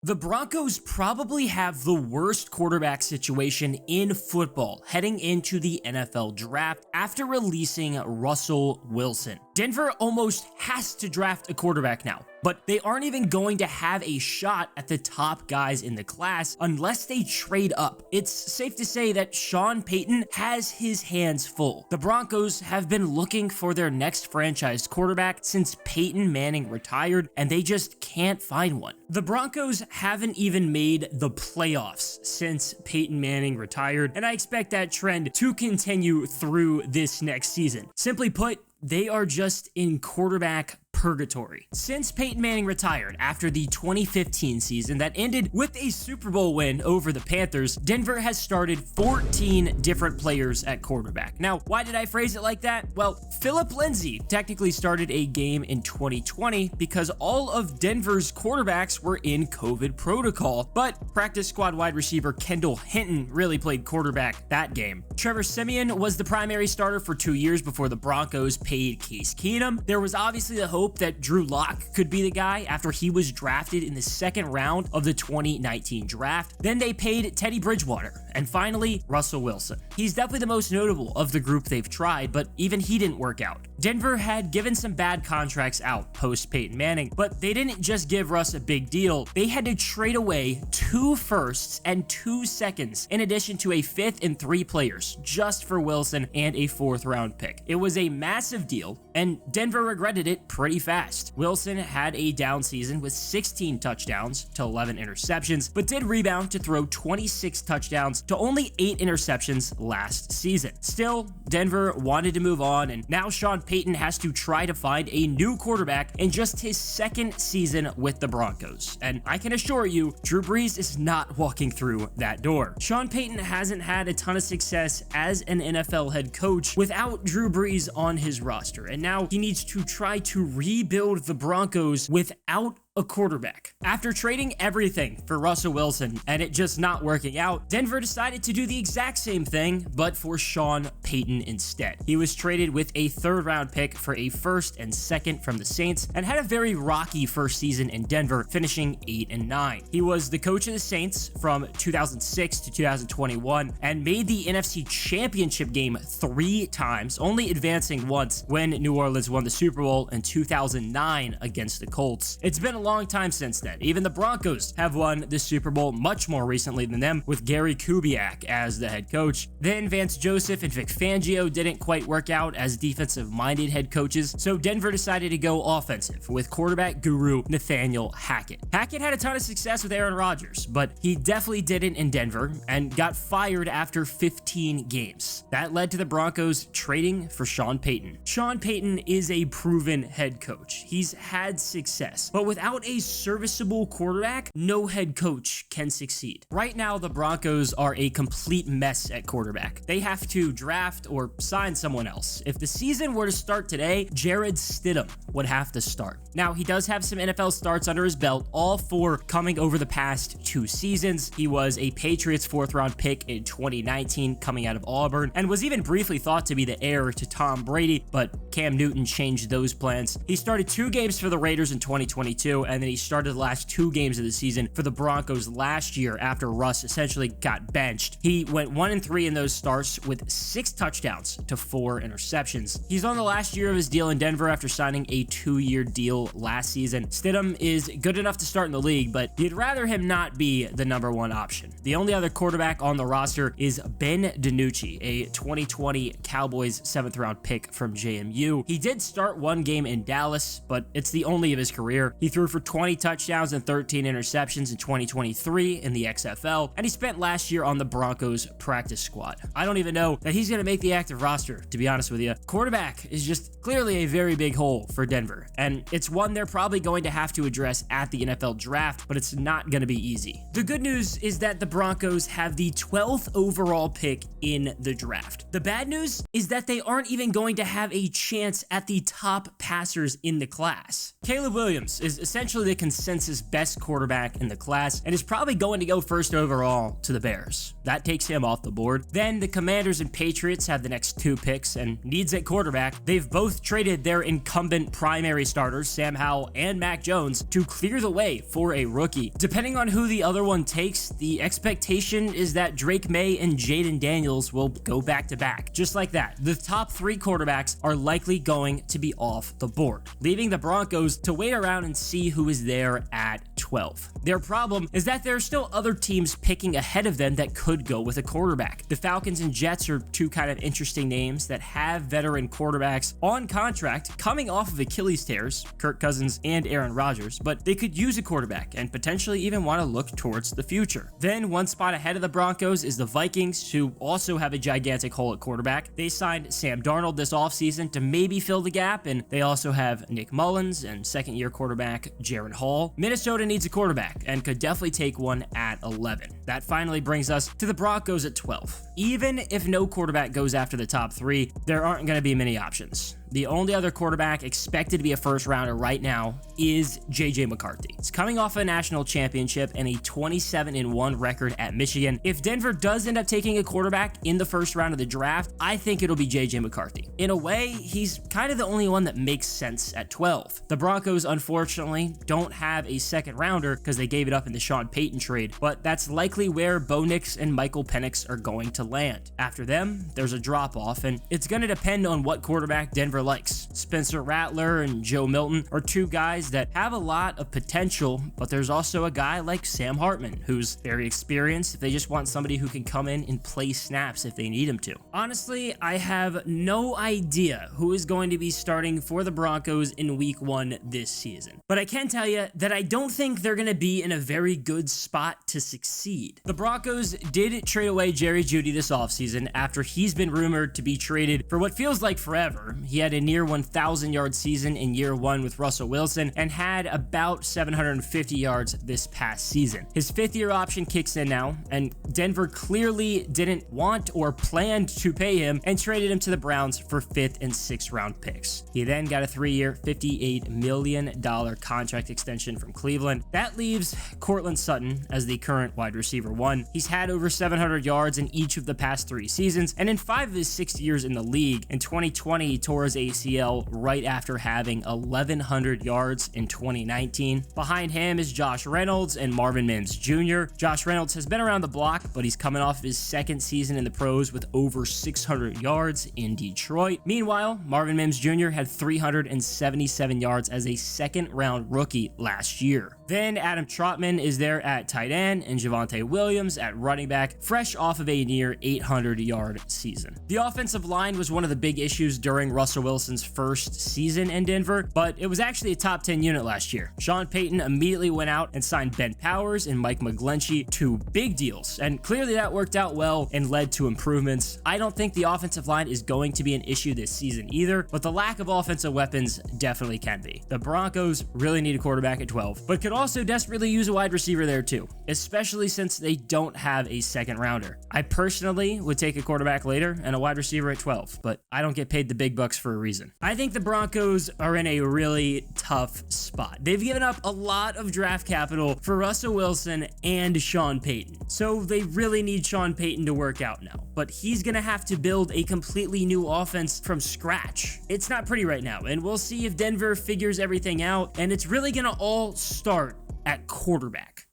The Broncos probably have the worst quarterback situation in football heading into the NFL draft after releasing Russell Wilson. Denver almost has to draft a quarterback now, but they aren't even going to have a shot at the top guys in the class unless they trade up. It's safe to say that Sean Payton has his hands full. The Broncos have been looking for their next franchise quarterback since Peyton Manning retired, and they just can't find one. The Broncos haven't even made the playoffs since Peyton Manning retired, and I expect that trend to continue through this next season. Simply put, they are just in quarterback purgatory. Since Peyton Manning retired after the 2015 season that ended with a Super Bowl win over the Panthers, Denver has started 14 different players at quarterback. Now, why did I phrase it like that? Well, Philip Lindsay technically started a game in 2020 because all of Denver's quarterbacks were in COVID protocol, but practice squad wide receiver Kendall Hinton really played quarterback that game. Trevor Siemian was the primary starter for 2 years before the Broncos paid Case Keenum. There was obviously the hope that Drew Lock could be the guy after he was drafted in the second round of the 2019 draft. Then they paid Teddy Bridgewater, and finally Russell Wilson. He's definitely the most notable of the group they've tried, but even he didn't work out. Denver had given some bad contracts out post Peyton Manning, but they didn't just give Russ a big deal. They had to trade away 2 firsts and 2 seconds, in addition to a 5th and 3 players, just for Wilson and a 4th round pick. It was a massive deal, and Denver regretted it pretty fast. Wilson had a down season with 16 touchdowns to 11 interceptions, but did rebound to throw 26 touchdowns to only 8 interceptions last season. Still, Denver wanted to move on, and now Sean Payton has to try to find a new quarterback in just his second season with the Broncos. And I can assure you, Drew Brees is not walking through that door. Sean Payton hasn't had a ton of success as an NFL head coach without Drew Brees on his roster, and now he needs to try to rebuild the Broncos without a quarterback. After trading everything for Russell Wilson and it just not working out, Denver decided to do the exact same thing, but for Sean Payton instead. He was traded with a 3rd round pick for a 1st and 2nd from the Saints and had a very rocky first season in Denver, finishing 8-9. He was the coach of the Saints from 2006 to 2021 and made the NFC Championship game 3 times, only advancing once when New Orleans won the Super Bowl in 2009 against the Colts. It's been a long time since then. Even the Broncos have won the Super Bowl much more recently than them, with Gary Kubiak as the head coach. Then Vance Joseph and Vic Fangio didn't quite work out as defensive-minded head coaches, so Denver decided to go offensive with quarterback guru Nathaniel Hackett. Hackett had a ton of success with Aaron Rodgers, but he definitely didn't in Denver and got fired after 15 games. That led to the Broncos trading for Sean Payton. Sean Payton is a proven head coach. He's had success, but without a serviceable quarterback, no head coach can succeed. Right now, the Broncos are a complete mess at quarterback. They have to draft or sign someone else. If the season were to start today, Jared Stidham would have to start. Now, he does have some NFL starts under his belt, all 4 coming over the past 2 seasons. He was a Patriots 4th round pick in 2019 coming out of Auburn and was even briefly thought to be the heir to Tom Brady, but Cam Newton changed those plans. He started 2 games for the Raiders in 2022, and then he started the last 2 games of the season for the Broncos last year after Russ essentially got benched. He went 1-3 in those starts with 6 touchdowns to 4 interceptions. He's on the last year of his deal in Denver after signing a 2-year deal last season. Stidham is good enough to start in the league, but you'd rather him not be the number 1 option. The only other quarterback on the roster is Ben DiNucci, a 2020 Cowboys 7th round pick from JMU. He did start 1 game in Dallas, but it's the only of his career. He threw for 20 touchdowns and 13 interceptions in 2023 in the XFL, and he spent last year on the Broncos practice squad. I don't even know that he's going to make the active roster, to be honest with you. Quarterback is just clearly a very big hole for Denver, and it's one they're probably going to have to address at the NFL draft, but it's not going to be easy. The good news is that the Broncos have the 12th overall pick in the draft. The bad news is that they aren't even going to have a chance at the top passers in the class. Caleb Williams is essentially essentially the consensus best quarterback in the class and is probably going to go first overall to the Bears. That takes him off the board. Then the Commanders and Patriots have the next 2 picks and needs at quarterback. They've both traded their incumbent primary starters, Sam Howell and Mac Jones, to clear the way for a rookie. Depending on who the other one takes, the expectation is that Drake May and Jaden Daniels will go back to back. Just like that, the top 3 quarterbacks are likely going to be off the board, leaving the Broncos to wait around and see who is there at 12. Their problem is that there are still other teams picking ahead of them that could go with a quarterback. The Falcons and Jets are 2 kind of interesting names that have veteran quarterbacks on contract coming off of Achilles tears, Kirk Cousins and Aaron Rodgers, but they could use a quarterback and potentially even want to look towards the future. Then 1 spot ahead of the Broncos is the Vikings, who also have a gigantic hole at quarterback. They signed Sam Darnold this offseason to maybe fill the gap, and they also have Nick Mullins and second-year quarterback Jaron Hall. Minnesota needs a quarterback and could definitely take one at 11. That finally brings us to the Broncos at 12. Even if no quarterback goes after the top 3, there aren't going to be many options. The only other quarterback expected to be a first rounder right now is JJ McCarthy. He's coming off a national championship and a 27-1 record at Michigan. If Denver does end up taking a quarterback in the first round of the draft, I think it'll be JJ McCarthy. In a way, he's kind of the only one that makes sense at 12. The Broncos, unfortunately, don't have a second rounder because they gave it up in the Sean Payton trade, but that's likely where Bo Nix and Michael Penix are going to land. After them, there's a drop-off, and it's going to depend on what quarterback Denver likes. Spencer Rattler and Joe Milton are 2 guys that have a lot of potential, but there's also a guy like Sam Hartman who's very experienced if they just want somebody who can come in and play snaps if they need him to. Honestly, I have no idea who is going to be starting for the Broncos in week 1 this season, but I can tell you that I don't think they're going to be in a very good spot to succeed. The Broncos did trade away Jerry Jeudy this offseason after he's been rumored to be traded for what feels like forever. He had a near 1,000-yard season in year 1 with Russell Wilson and had about 750 yards this past season. His 5th-year option kicks in now, and Denver clearly didn't want or planned to pay him and traded him to the Browns for 5th and 6th round picks. He then got a 3-year, $58 million contract extension from Cleveland. That leaves Courtland Sutton as the current wide receiver 1. He's had over 700 yards in each of the past 3 seasons, and in 5 of his 6 years in the league. In 2020, he tore his ACL right after having 1,100 yards in 2019. Behind him is Josh Reynolds and Marvin Mims Jr. Josh Reynolds has been around the block, but he's coming off his 2nd season in the pros with over 600 yards in Detroit. Meanwhile, Marvin Mims Jr. had 377 yards as a 2nd-round rookie last year. Then Adam Trotman is there at tight end and Javonte Williams at running back, fresh off of a near 800-yard season. The offensive line was one of the big issues during Russell Wilson's first season in Denver, but it was actually a top 10 unit last year. Sean Payton immediately went out and signed Ben Powers and Mike McGlinchey to big deals, and clearly that worked out well and led to improvements. I don't think the offensive line is going to be an issue this season either, but the lack of offensive weapons definitely can be. The Broncos really need a quarterback at 12, but could also desperately use a wide receiver there too, especially since they don't have a 2nd rounder. I personally would take a quarterback later and a wide receiver at 12, but I don't get paid the big bucks for a reason. I think the Broncos are in a really tough spot. They've given up a lot of draft capital for Russell Wilson and Sean Payton, so they really need Sean Payton to work out now, but he's gonna have to build a completely new offense from scratch. It's not pretty right now, and we'll see if Denver figures everything out, and it's really gonna all start at quarterback.